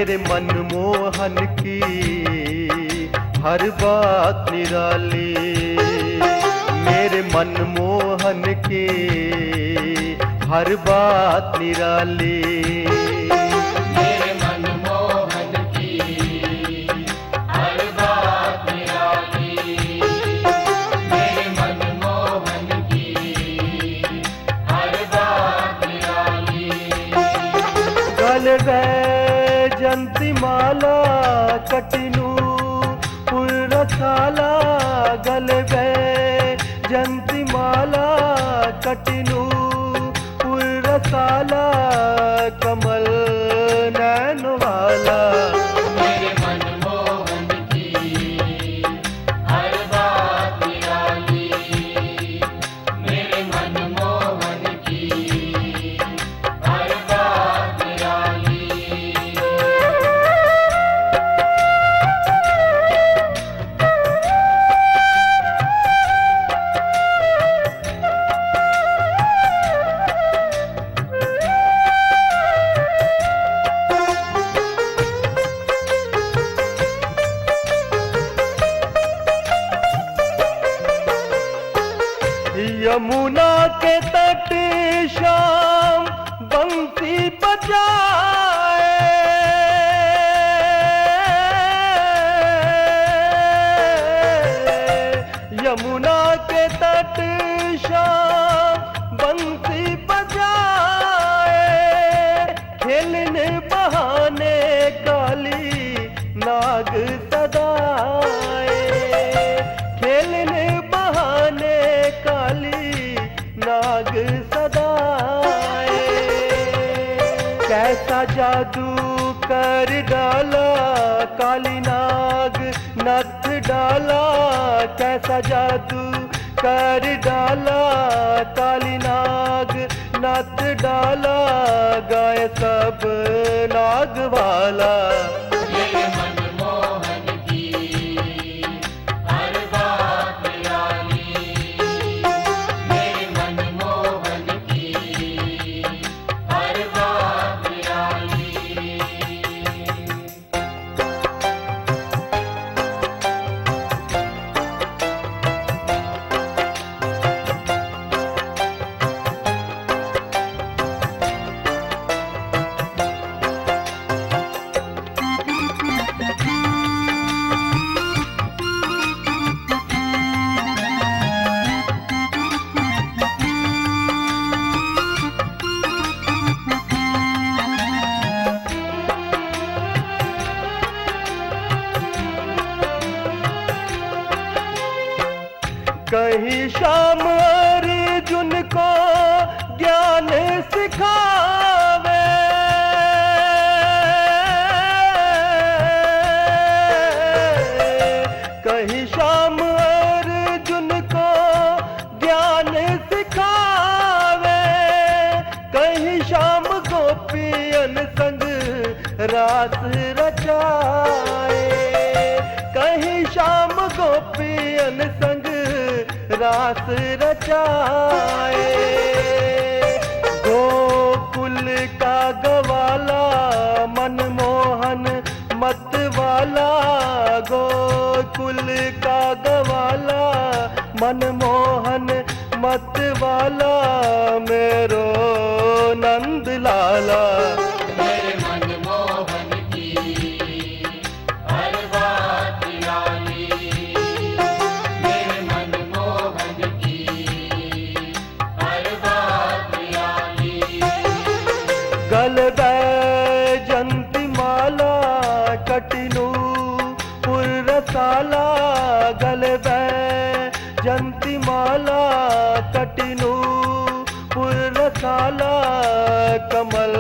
मेरे मनमोहन की हर बात निराली, मेरे मनमोहन की हर बात निराली। मेरे मनमोहन की हर बात निराली, मेरे मनमोहन की हर बात निराली। गल वैजंती माला कटिनू पुरसाला, गल वैजंती माला कटिनू पुरसाला, कमल नैन वाला। मेरे मनमोहन की हर बात निराली, मेरे मनमोहन की हर बात निराली। यमुना के तट शाम बंसी बजाए, यमुना के तट शाम बंसी बजाए, खेलने बहाने काली नाग सदाए, खेलने बहाने काली नाग सदाए। कैसा जादू कर डाला काली नाग नथ डाला, कैसा जादू कर डाला काली नाग नथ डाला, गाय सब नाग वाला। मेरे मनमोहन की हर बात निराली, मेरे मनमोहन की हर बात निराली। कहीं श्याम अर्जुन को ज्ञान सिखावे, कहीं श्याम अर्जुन को ज्ञान सिखावे, कहीं श्याम गोपियन संग रास रचाए, कहीं श्याम गोपियन संग रास रचाए। गोकुल का गवाला मनमोहन मत वाला, गोकुल का गवाला मनमोहन मत वाला, मेरो नंद लाला। मेरे मनमोहन की हर बात निराली, मेरे मनमोहन की हर बात निराली। गल वैजंती माला कटिनू पुरसाला, गल वैजंती माला कटिनू पुरसाला, कमल